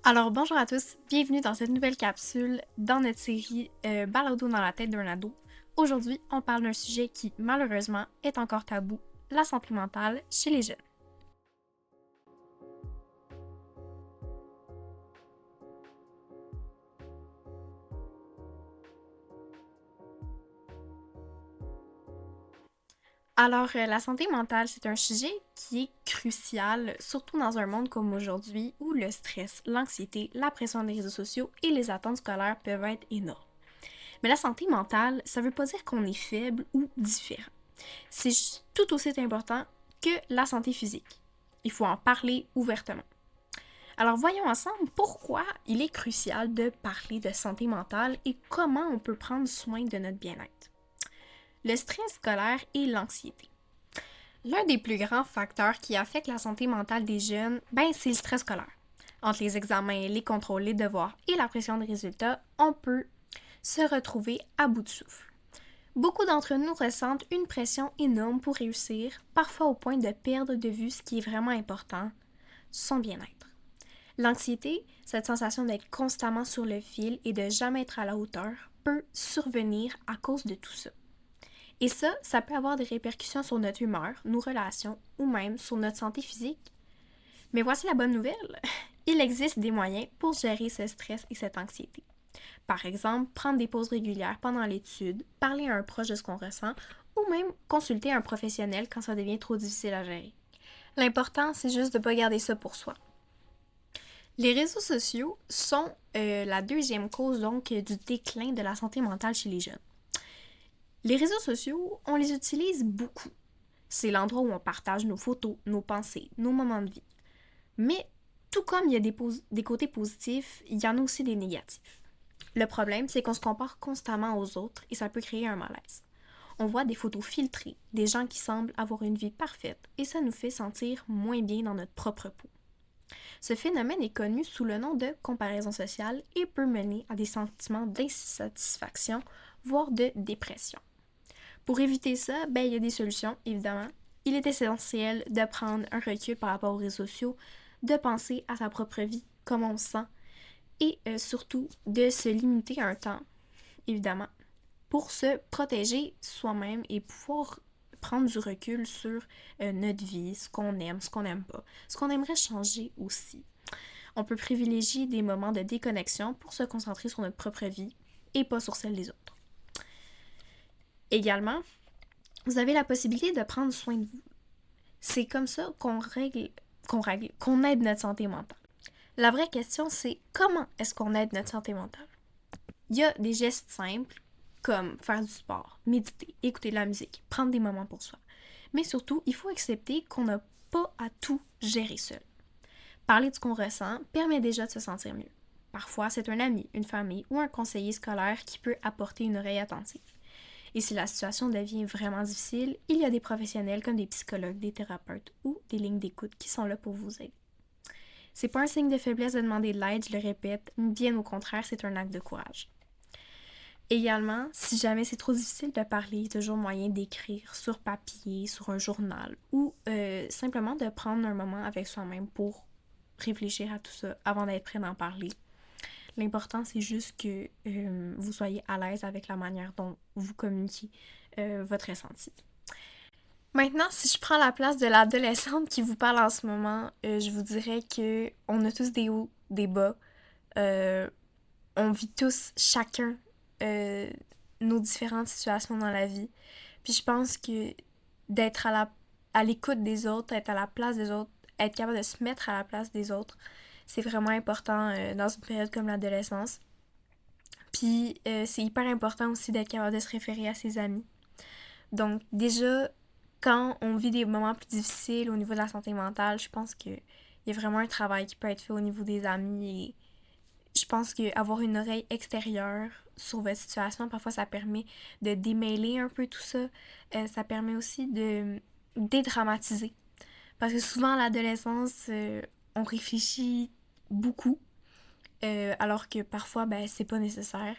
Alors bonjour à tous, bienvenue dans cette nouvelle capsule dans notre série Balado dans la tête d'un ado. Aujourd'hui, on parle d'un sujet qui malheureusement est encore tabou, la santé mentale chez les jeunes. Alors, la santé mentale, c'est un sujet qui est crucial, surtout dans un monde comme aujourd'hui où le stress, l'anxiété, la pression des réseaux sociaux et les attentes scolaires peuvent être énormes. Mais la santé mentale, ça veut pas dire qu'on est faible ou différent. C'est tout aussi important que la santé physique. Il faut en parler ouvertement. Alors voyons ensemble pourquoi il est crucial de parler de santé mentale et comment on peut prendre soin de notre bien-être. Le stress scolaire et l'anxiété. L'un des plus grands facteurs qui affecte la santé mentale des jeunes, c'est le stress scolaire. Entre les examens, les contrôles, les devoirs et la pression des résultats, on peut se retrouver à bout de souffle. Beaucoup d'entre nous ressentent une pression énorme pour réussir, parfois au point de perdre de vue ce qui est vraiment important, son bien-être. L'anxiété, cette sensation d'être constamment sur le fil et de jamais être à la hauteur, peut survenir à cause de tout ça. Et ça peut avoir des répercussions sur notre humeur, nos relations ou même sur notre santé physique. Mais voici la bonne nouvelle, il existe des moyens pour gérer ce stress et cette anxiété. Par exemple, prendre des pauses régulières pendant l'étude, parler à un proche de ce qu'on ressent ou même consulter un professionnel quand ça devient trop difficile à gérer. L'important, c'est juste de ne pas garder ça pour soi. Les réseaux sociaux sont la deuxième cause donc du déclin de la santé mentale chez les jeunes. Les réseaux sociaux, on les utilise beaucoup. C'est l'endroit où on partage nos photos, nos pensées, nos moments de vie. Mais tout comme il y a des côtés positifs, il y en a aussi des négatifs. Le problème, c'est qu'on se compare constamment aux autres et ça peut créer un malaise. On voit des photos filtrées, des gens qui semblent avoir une vie parfaite et ça nous fait sentir moins bien dans notre propre peau. Ce phénomène est connu sous le nom de comparaison sociale et peut mener à des sentiments d'insatisfaction, voire de dépression. Pour éviter ça, il y a des solutions, évidemment. Il est essentiel de prendre un recul par rapport aux réseaux sociaux, de penser à sa propre vie, comment on se sent, et surtout de se limiter à un temps, évidemment, pour se protéger soi-même et pouvoir prendre du recul sur notre vie, ce qu'on aime, ce qu'on n'aime pas, ce qu'on aimerait changer aussi. On peut privilégier des moments de déconnexion pour se concentrer sur notre propre vie et pas sur celle des autres. Également, vous avez la possibilité de prendre soin de vous. C'est comme ça qu'on aide notre santé mentale. La vraie question, c'est comment est-ce qu'on aide notre santé mentale? Il y a des gestes simples comme faire du sport, méditer, écouter de la musique, prendre des moments pour soi. Mais surtout, il faut accepter qu'on n'a pas à tout gérer seul. Parler de ce qu'on ressent permet déjà de se sentir mieux. Parfois, c'est un ami, une famille ou un conseiller scolaire qui peut apporter une oreille attentive. Et si la situation devient vraiment difficile, il y a des professionnels comme des psychologues, des thérapeutes ou des lignes d'écoute qui sont là pour vous aider. C'est pas un signe de faiblesse de demander de l'aide, je le répète, bien au contraire, c'est un acte de courage. Également, si jamais c'est trop difficile de parler, il y a toujours moyen d'écrire sur papier, sur un journal ou simplement de prendre un moment avec soi-même pour réfléchir à tout ça avant d'être prêt d'en parler. L'important, c'est juste que vous soyez à l'aise avec la manière dont vous communiquez votre ressenti. Maintenant, si je prends la place de l'adolescente qui vous parle en ce moment, je vous dirais que on a tous des hauts, des bas. On vit tous chacun nos différentes situations dans la vie. Puis je pense que d'être à l'écoute des autres, être à la place des autres, être capable de se mettre à la place des autres, c'est vraiment important dans une période comme l'adolescence. Puis c'est hyper important aussi d'être capable de se référer à ses amis. Donc déjà, quand on vit des moments plus difficiles au niveau de la santé mentale, je pense qu'il y a vraiment un travail qui peut être fait au niveau des amis et je pense qu'avoir une oreille extérieure sur votre situation, parfois ça permet de démêler un peu tout ça. Ça permet aussi de dédramatiser. Parce que souvent à l'adolescence, on réfléchit beaucoup, alors que parfois, c'est pas nécessaire.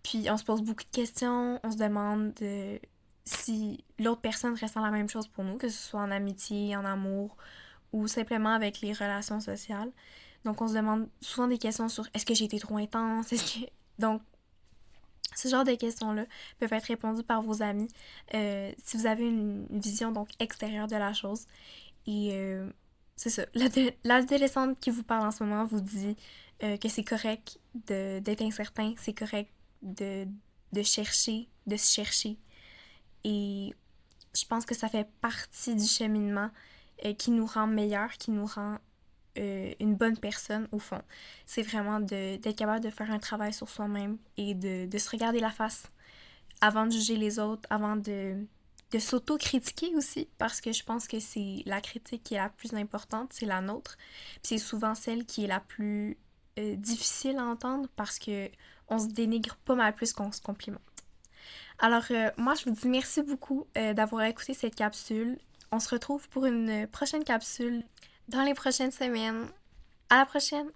Puis on se pose beaucoup de questions, on se demande si l'autre personne ressent la même chose pour nous, que ce soit en amitié, en amour ou simplement avec les relations sociales. Donc, on se demande souvent des questions sur est-ce que j'ai été trop intense? Donc, ce genre de questions-là peuvent être répondues par vos amis si vous avez une vision donc extérieure de la chose. Et c'est ça. L'adolescente qui vous parle en ce moment vous dit que c'est correct d'être incertain, c'est correct de chercher, de se chercher. Et je pense que ça fait partie du cheminement qui nous rend meilleurs, qui nous rend une bonne personne au fond. C'est vraiment d'être capable de faire un travail sur soi-même et de se regarder la face avant de juger les autres, avant de s'auto-critiquer aussi, parce que je pense que c'est la critique qui est la plus importante, c'est la nôtre. Puis c'est souvent celle qui est la plus difficile à entendre parce que on se dénigre pas mal plus qu'on se complimente. Alors, moi, je vous dis merci beaucoup d'avoir écouté cette capsule. On se retrouve pour une prochaine capsule dans les prochaines semaines. À la prochaine!